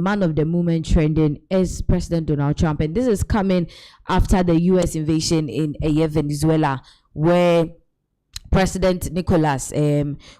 man of the moment trending is President Donald Trump, and this is coming after the U.S. invasion in Venezuela, where President Nicolas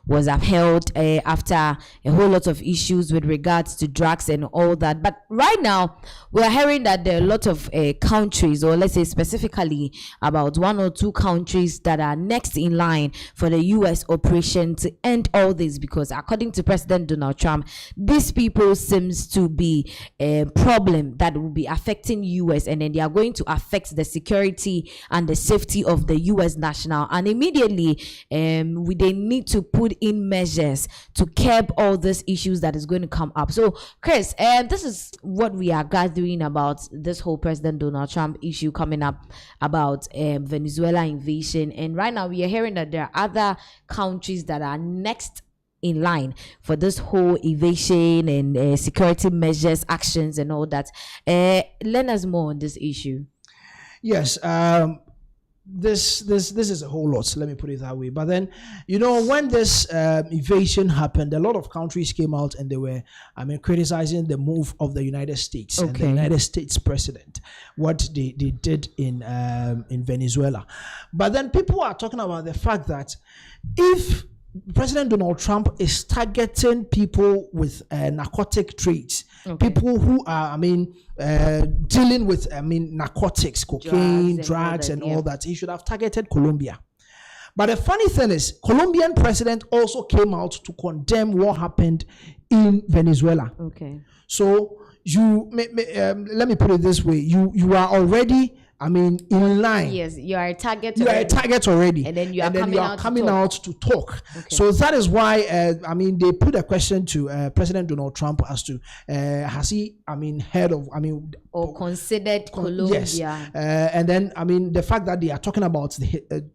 was upheld after a whole lot of issues with regards to drugs and all that. But right now, we are hearing that there are a lot of countries, or let's say specifically about 1 or 2 countries that are next in line for the U.S. operation to end all this, because according to President Donald Trump, these people seems to be a problem that will be affecting U.S. and then they are going to affect the security and the safety of the U.S. national, and immediately they need to put in measures to curb all these issues that is going to come up. So Chris, this is what we are gathering about this whole President Donald Trump issue coming up about Venezuela invasion, and right now we are hearing that there are other countries that are next in line for this whole evasion and security measures, actions and all that. Learn us more on this issue. Yes, this is a whole lot, let me put it that way. But then, when this invasion happened, a lot of countries came out and they were criticizing the move of the United States and the United States president, what they did in Venezuela. But then people are talking about the fact that if President Donald Trump is targeting people with narcotic traits, people who are, dealing with, narcotics, cocaine, drugs, and all that. He should have targeted Colombia. But the funny thing is, Colombian president also came out to condemn what happened in Venezuela. So let me put it this way: you are already, in line. Yes, you are a target. You are a target already, and then you are coming out to talk. So that is why, they put a question to President Donald Trump as to has he, heard of, or considered Colombia? Yes, and then the fact that they are talking about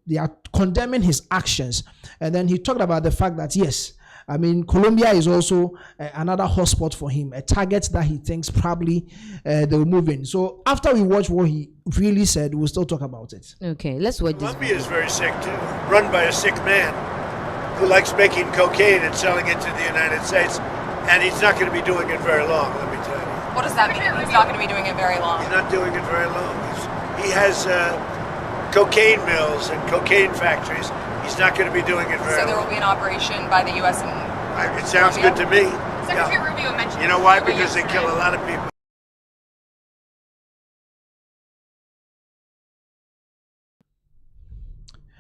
they are condemning his actions, and then he talked about the fact that yes, Colombia is also another hotspot for him, a target that he thinks probably they'll move in. So after we watch what he really said, we'll still talk about it. Okay, let's watch this. Colombia is very sick too, run by a sick man who likes making cocaine and selling it to the United States, and he's not going to be doing it very long, let me tell you. What does that mean? He's not going to be doing it very long. He's not doing it very long. He has cocaine mills and cocaine factories. He's not going to be doing it very long. So there will be an operation by the U.S. and it sounds good to me. Secretary Rubio mentioned. You know why? Because they kill a lot of people.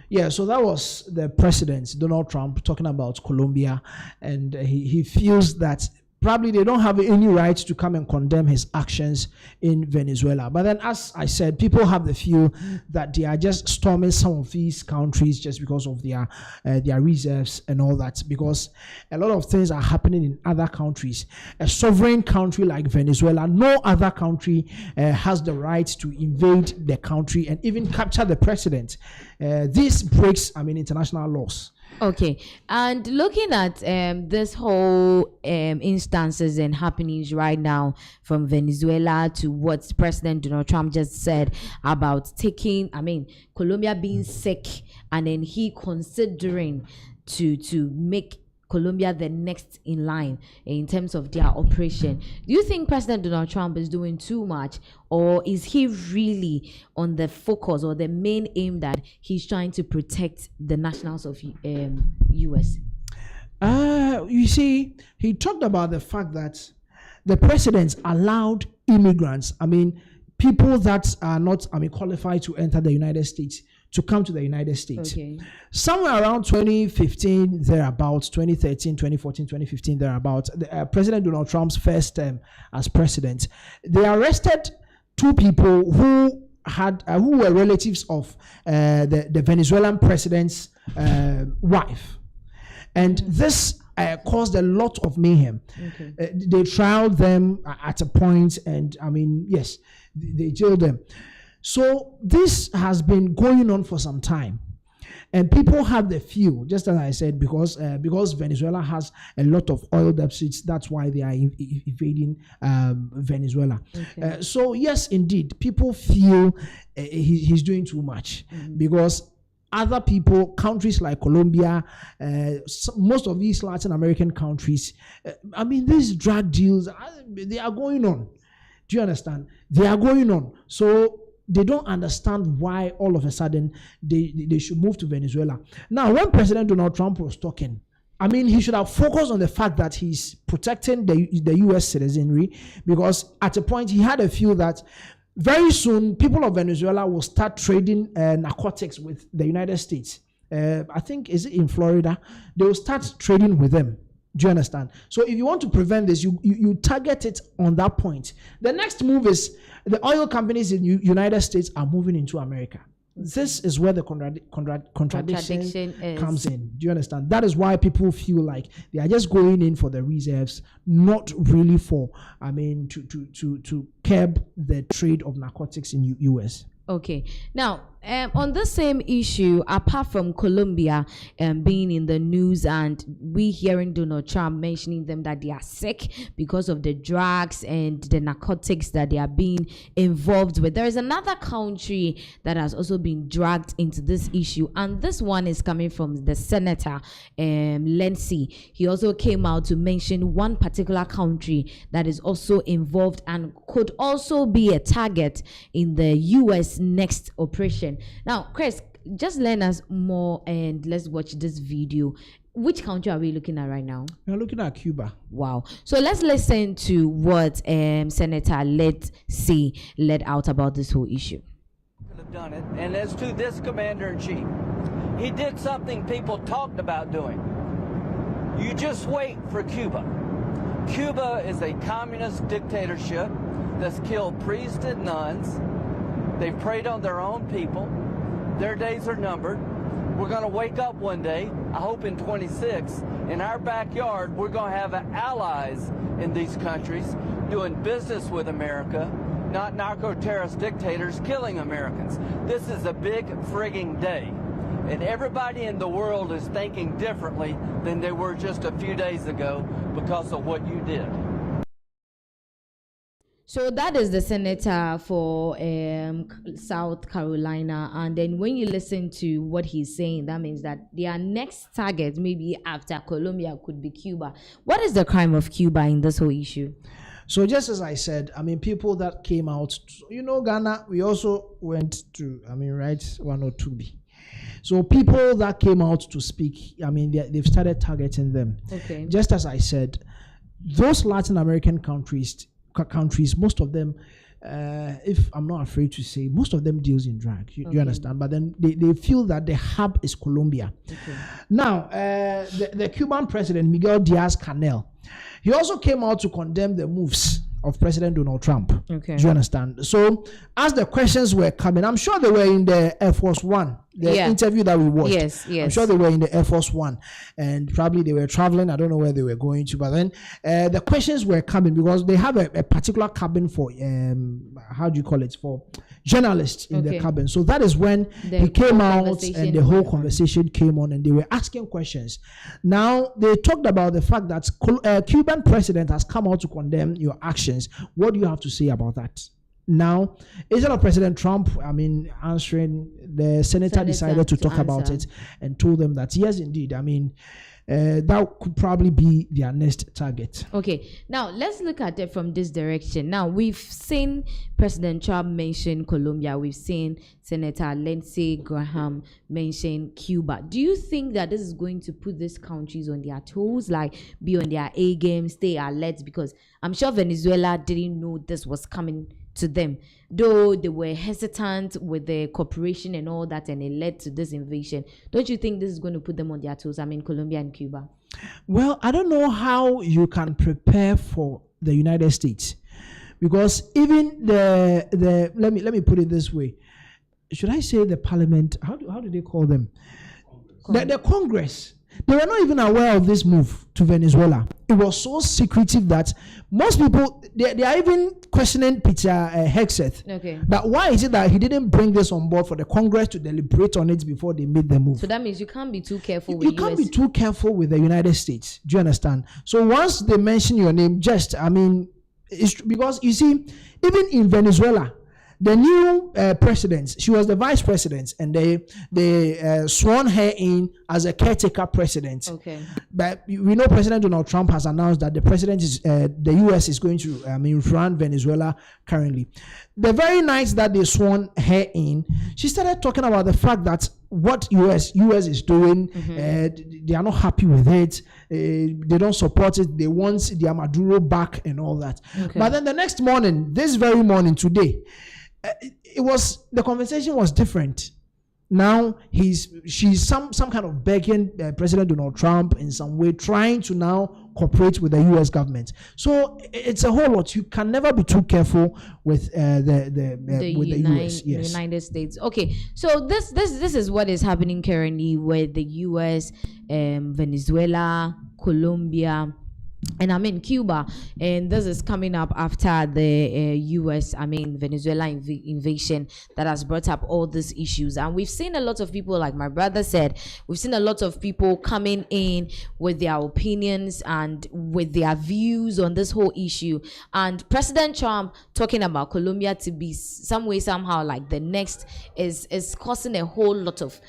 Yeah, so that was the president, Donald Trump, talking about Colombia, and he feels that probably they don't have any right to come and condemn his actions in Venezuela. But then, as I said, people have the feel that they are just storming some of these countries just because of their reserves and all that, because a lot of things are happening in other countries. A sovereign country like Venezuela, no other country has the right to invade the country and even capture the president. This breaks, international laws. Okay, and looking at this whole instances and happenings right now from Venezuela to what President Donald Trump just said about taking, Colombia being sick, and then he considering to make Colombia the next in line in terms of their operation. Do you think President Donald Trump is doing too much, or is he really on the focus or the main aim that he's trying to protect the nationals of US? You see, he talked about the fact that the president allowed immigrants, people that are not qualified to enter the United States, to come to the United States. Somewhere around 2015, thereabouts, 2013, 2014, 2015, thereabouts, President Donald Trump's first term as president, they arrested 2 people who were relatives of the Venezuelan president's wife. And this caused a lot of mayhem. They trialed them at a point, and yes, they jailed them. So this has been going on for some time, and people have the feel, just as I said, because Venezuela has a lot of oil deficits. That's why they are invading Venezuela. So yes, indeed, people feel he's doing too much, because other people, countries like Colombia, most of these Latin American countries, these drug deals, they are going on. Do you understand? They are going on. So they don't understand why all of a sudden they should move to Venezuela. Now, when President Donald Trump was talking, he should have focused on the fact that he's protecting the U.S. citizenry, because at a point he had a feel that very soon people of Venezuela will start trading narcotics with the United States. I think, is it in Florida? They will start trading with them. Do you understand? So if you want to prevent this, you target it on that point. The next move is the oil companies in United States are moving into America. This is where the contradiction comes in. Do you understand? That is why people feel like they are just going in for the reserves, not really for, to curb the trade of narcotics in U.S. Okay. Now, on the same issue, apart from Colombia being in the news and we hearing Donald Trump mentioning them that they are sick because of the drugs and the narcotics that they are being involved with, there is another country that has also been dragged into this issue, and this one is coming from the Senator Lindsey. He also came out to mention one particular country that is also involved and could also be a target in the U.S. next operation. Now, Chris, just learn us more and let's watch this video. Which country are we looking at right now? We're looking at Cuba. Wow. So let's listen to what Senator Lindsey let out about this whole issue. Could have done it. And as to this commander-in-chief, he did something people talked about doing. You just wait for Cuba. Cuba is a communist dictatorship that's killed priests and nuns. They've preyed on their own people. Their days are numbered. We're going to wake up one day, I hope in 26, in our backyard, we're going to have allies in these countries doing business with America, not narco-terrorist dictators killing Americans. This is a big frigging day. And everybody in the world is thinking differently than they were just a few days ago because of what you did. So that is the senator for South Carolina, and then when you listen to what he's saying, that means that their next target, maybe after Colombia, could be Cuba. What is the crime of Cuba in this whole issue? So just as I said, people that came out, Ghana, we also went to, 102B. So people that came out to speak, they've started targeting them. Okay. Just as I said, those Latin American countries, most of them, if I'm not afraid to say, most of them deals in drug. You understand? But then they feel that the hub is Colombia. Okay. Now, the Cuban president, Miguel Diaz-Canel, he also came out to condemn the moves of President Donald Trump. Okay. Do you understand? So, as the questions were coming, I'm sure they were in the Air Force One, the interview that we watched. Yes. I'm sure they were in the Air Force One, and probably they were traveling. I don't know where they were going to, but then the questions were coming because they have a particular cabin for for journalists in the cabin. So that is when he came out and the whole conversation came on, and they were asking questions. Now they talked about the fact that Cuban president has come out to condemn your actions. What do you have to say about that? Now, instead of President Trump, answering, the senator decided to talk about it and told them that, yes, indeed, that could probably be their next target. Okay, now let's look at it from this direction. Now, we've seen President Trump mention Colombia. We've seen Senator Lindsey Graham mention Cuba. Do you think that this is going to put these countries on their toes, like be on their A game, stay alert? Because I'm sure Venezuela didn't know this was coming to them, though they were hesitant with the cooperation and all that, and it led to this invasion. Don't you think this is going to put them on their toes? Colombia and Cuba. Well, I don't know how you can prepare for the United States, because even the let me put it this way. Should I say the parliament? How do they call them? The Congress. They were not even aware of this move to Venezuela. It was so secretive that most people, they are even questioning Peter Hegseth. Okay. That why is it that he didn't bring this on board for the Congress to deliberate on it before they made the move? So that means you can't be too careful with you can't be too careful with the United States. Do you understand? So once they mention your name, it's because you see, even in Venezuela, the new president, she was the vice president, and they sworn her in as a caretaker president. Okay. But we know President Donald Trump has announced that the president is the U.S. is going to run Venezuela currently. The very night that they sworn her in, she started talking about the fact that what US is doing, they are not happy with it. They don't support it. They want their Maduro back and all that. Okay. But then the next morning, this very morning today, the conversation was different. Now she's some kind of begging President Donald Trump in some way, trying to now cooperate with the U.S. government. So it's a whole lot. You can never be too careful with the U.S. Yes. United States. Okay, so this is what is happening currently with the U.S., Venezuela, Colombia, and Cuba, and this is coming up after the U.S. Venezuela invasion that has brought up all these issues. And we've seen a lot of people, like my brother said, we've seen a lot of people coming in with their opinions and with their views on this whole issue. And President Trump talking about Colombia to be some way, somehow, like the next is causing a whole lot of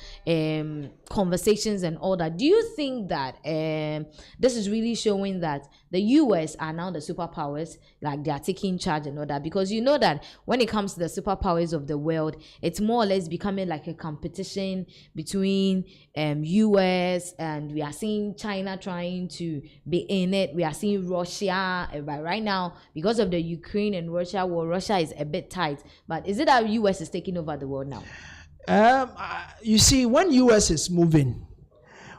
conversations and all that. Do you think that this is really showing that the US are now the superpowers, like they are taking charge and all that? Because you know that when it comes to the superpowers of the world, it's more or less becoming like a competition between US, and we are seeing China trying to be in it. We are seeing Russia, but right now, because of the Ukraine and Russia war, Russia is a bit tight. But is it that US is taking over the world now? You see, when US is moving,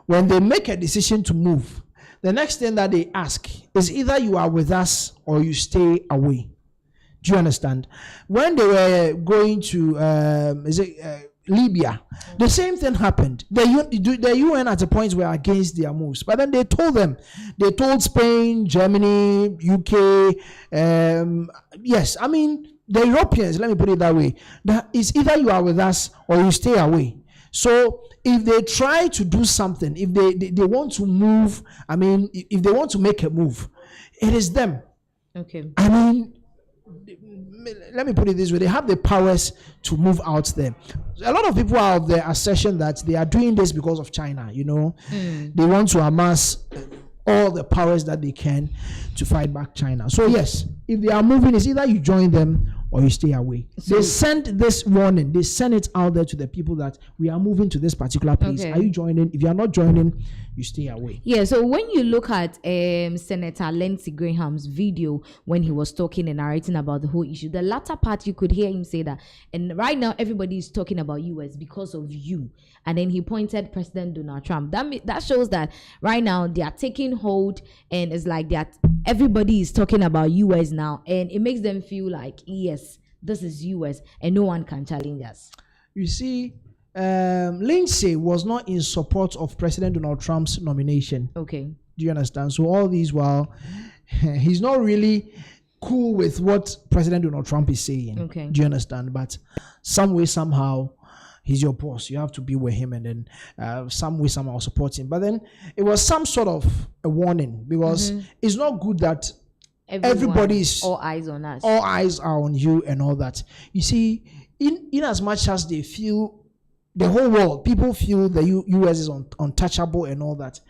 when they make a decision to move, the next thing that they ask is either you are with us or you stay away. Do you understand? When they were going to Libya, the same thing happened. The UN at a point were against their moves, but then they told Spain, Germany, UK, yes, the Europeans, let me put it that way, that is either you are with us or you stay away. So if they try to do something, if they want to move, if they want to make a move, it is them. Okay. Let me put it this way, they have the powers to move out there. A lot of people are of the assertion that they are doing this because of China, They want to amass all the powers that they can to fight back China. So yes, if they are moving, it's either you join them or you stay away. So they send this warning, they send it out there to the people that we are moving to this particular place. Okay. Are you joining? If you are not joining, you stay away. Yeah, so when you look at Senator Lindsey Graham's video when he was talking and narrating about the whole issue, the latter part you could hear him say that, and right now everybody is talking about US because of you. And then he pointed President Donald Trump. That shows that right now they are taking hold, and it's like that everybody is talking about US now, and it makes them feel like, yes, this is US and no one can challenge us. You see, Lindsey was not in support of President Donald Trump's nomination. Okay. Do you understand? So all these while, he's not really cool with what President Donald Trump is saying. Okay. Do you understand? But some way, somehow, he's your boss. You have to be with him, and then some way, somehow support him. But then it was some sort of a warning, because it's not good that everybody's all eyes on us. All eyes are on you and all that. You see, in as much as they feel, the whole world, people feel the US is untouchable and all that.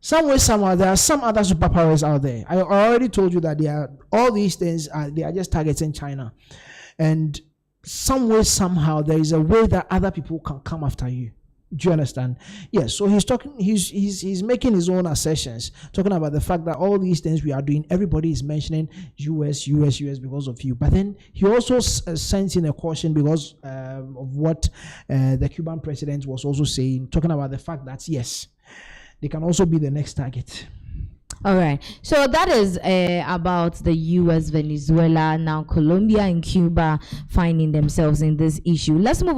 Some way, somehow, there are some other superpowers out there. I already told you that all these things they are just targeting China, and some way, somehow, there is a way that other people can come after you. Do you understand? Yes. So he's talking. He's making his own assertions, talking about the fact that all these things we are doing, everybody is mentioning US because of you. But then he also sends in a caution because of what the Cuban president was also saying, talking about the fact that yes, they can also be the next target. All right. So that is about the US, Venezuela, now Colombia and Cuba finding themselves in this issue. Let's move on.